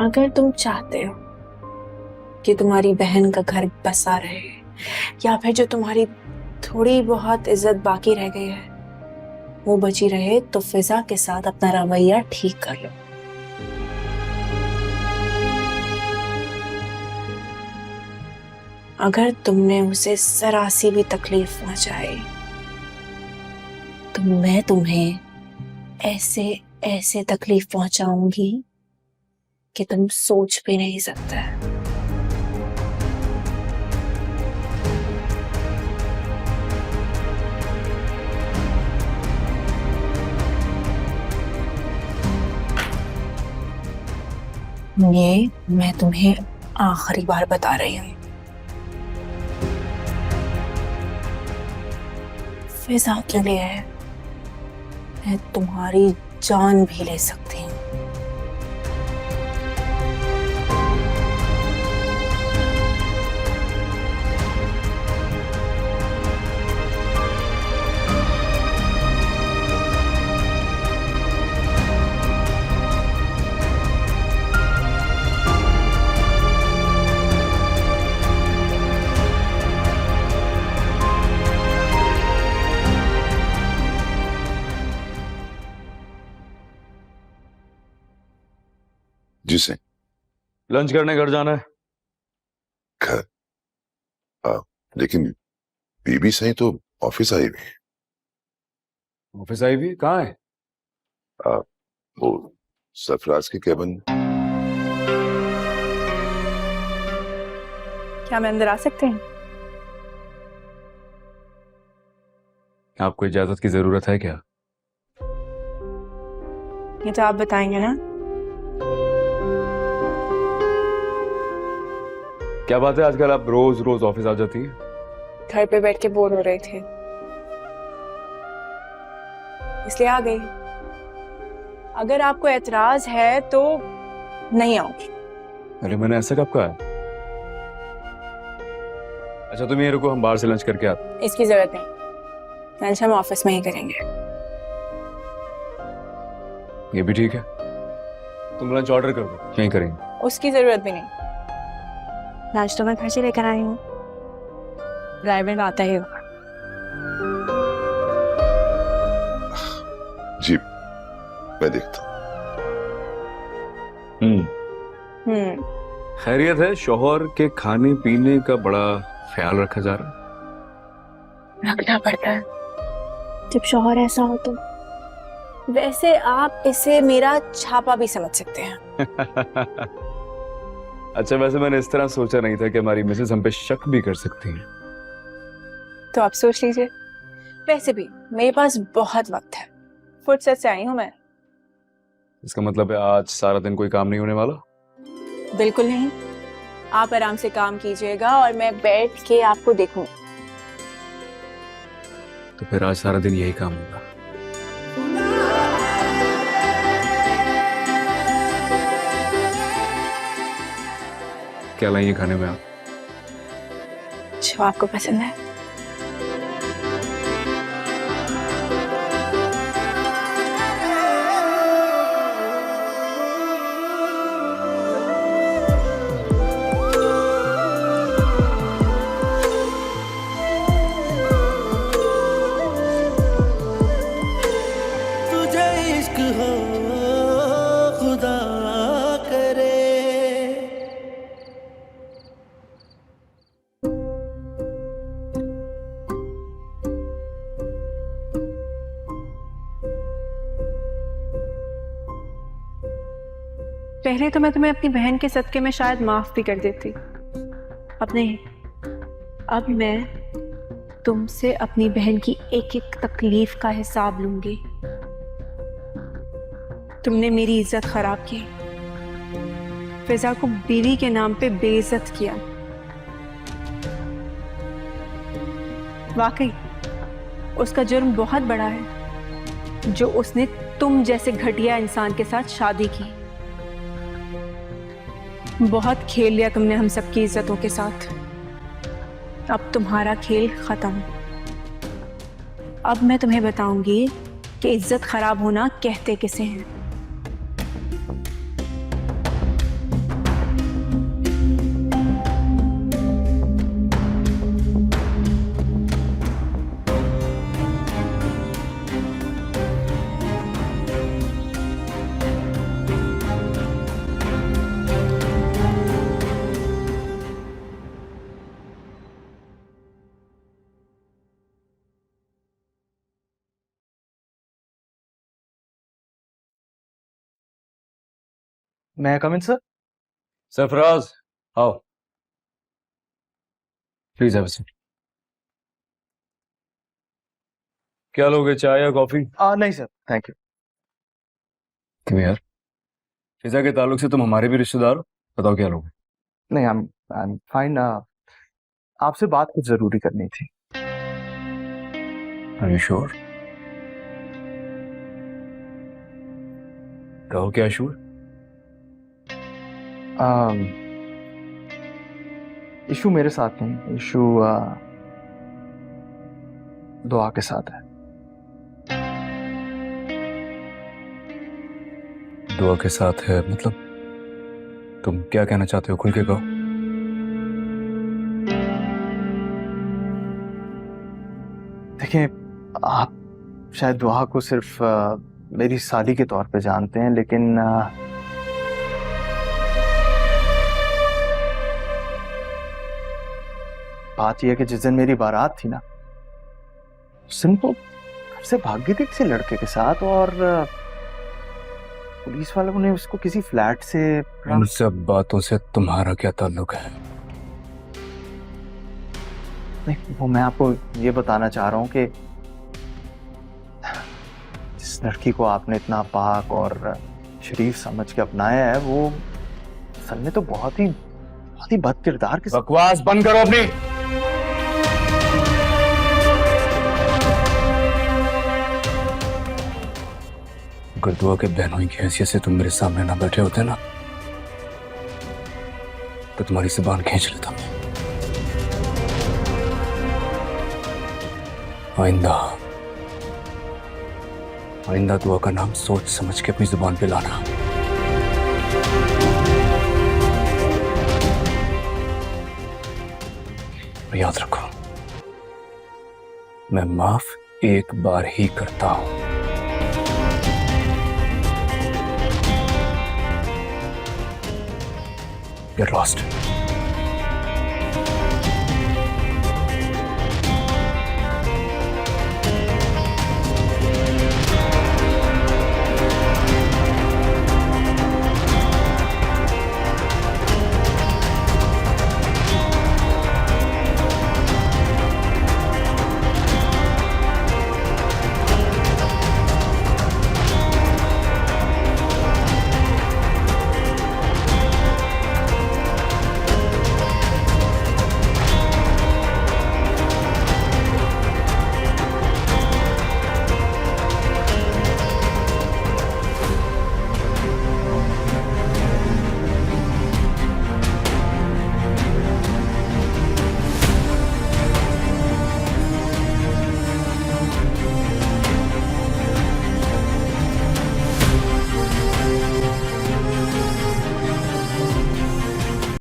अगर तुम चाहते हो कि तुम्हारी बहन का घर बसा रहे या फिर जो तुम्हारी थोड़ी बहुत इज्जत बाकी रह गई है वो बची रहे, तो फिजा के साथ अपना रवैया ठीक कर लो। अगर तुमने उसे जरा सी भी तकलीफ पहुंचाई तो मैं तुम्हें ऐसे ऐसे तकलीफ पहुंचाऊंगी कि तुम सोच भी नहीं सकते। ये मैं तुम्हें आखिरी बार बता रही हूँ। फिजा के लिए मैं तुम्हारी जान भी ले सकती हूँ। जिसे लंच करने घर जाना है। घर? लेकिन बीबी सही तो ऑफिस आई हुई। ऑफिस आई भी कहाँ है? वो सरफराज के केबिन। क्या मैं अंदर आ सकते हैं? आपको इजाजत की जरूरत है क्या? ये तो आप बताएंगे ना। क्या बात है, आजकल आप रोज रोज ऑफिस आ जाती है? घर पे बैठ के बोर हो रहे थे इसलिए आ गई। अगर आपको एतराज है तो नहीं आऊंगी। अरे मैंने ऐसा कब कहा है? अच्छा तुम ये रुको, हम बाहर से लंच करके आते। इसकी जरूरत नहीं, लंच हम ऑफिस में ही करेंगे। ये भी ठीक है, तुम लंच ऑर्डर कर दो, यहीं करेंगे। उसकी जरूरत भी नहीं, लंच तो मैं घर से लेकर आई हूँ। ड्राइवर आता ही होगा। जी मैं देखता हूँ। खैरियत है? शौहर के खाने पीने का बड़ा ख्याल रखा जा रहा है। रखना पड़ता है जब शौहर ऐसा हो तो। वैसे आप इसे मेरा छापा भी समझ सकते हैं। अच्छा वैसे मैंने इस तरह सोचा नहीं था कि हमारी मिसेस हम पे शक भी कर सकती हैं। तो आप सोच लीजिए। वैसे भी मेरे पास बहुत वक्त है, फुर्सत से आई हूँ मैं। इसका मतलब है आज सारा दिन कोई काम नहीं होने वाला? बिल्कुल नहीं, आप आराम से काम कीजिएगा और मैं बैठ के आपको देखूंगी। तो फिर आज सारा दिन यही काम होगा। क्या लाइए खाने में आप? जो आपको पसंद है। तुझे इश्क हो खुदा करे। पहले तो मैं तुम्हें अपनी बहन के सदके में शायद माफ भी कर देती, अब नहीं। अब मैं तुमसे अपनी बहन की एक एक तकलीफ का हिसाब लूंगी। तुमने मेरी इज्जत खराब की, फिजा को बीवी के नाम पे बेइज्जत किया। वाकई उसका जुर्म बहुत बड़ा है जो उसने तुम जैसे घटिया इंसान के साथ शादी की। बहुत खेल लिया तुमने हम सबकी इज्जतों के साथ, अब तुम्हारा खेल खत्म। अब मैं तुम्हें बताऊंगी कि इज्जत खराब होना कहते किसे हैं। मैं कम इन सर? सरफराज आओ, प्लीज हैव अ सीट। क्या लोगे, चाय या कॉफी? नहीं सर, थैंक यू। क्यों यार, फिजा के ताल्लुक से तुम हमारे भी रिश्तेदार हो, बताओ क्या लोगे? नहीं, आई एम फाइन। आपसे बात कुछ जरूरी करनी थी। Are you sure? कहो क्या श्योर? इशू मेरे साथ नहीं, इशू दुआ के साथ है। दुआ के साथ है मतलब? तुम क्या कहना चाहते हो, खुल के कहो। देखिए, आप शायद दुआ को सिर्फ मेरी साली के तौर पे जानते हैं, लेकिन बात यह है कि जिस दिन मेरी बारात थी ना, उस दिन वो घर से भाग गई थी किसी लड़के के साथ, और पुलिस वालों ने उसको किसी फ्लैट से इन सब बातों से तुम्हारा क्या ताल्लुक है? नहीं, वो मैं आपको ये बताना चाह रहा हूँ कि जिस लड़की को आपने इतना पाक और शरीफ समझ के अपनाया है, वो असल में तो बहुत ही बद किरदार के बकवास बंद करो अपनी। अगर दुआ के बहनों की हैसियत से तुम मेरे सामने ना बैठे होते ना, तो तुम्हारी जुबान खींच लेता मैं। आइंदा दुआ का नाम सोच समझ के अपनी जुबान पे लाना। और याद रखो, मैं माफ एक बार ही करता हूं। You're lost.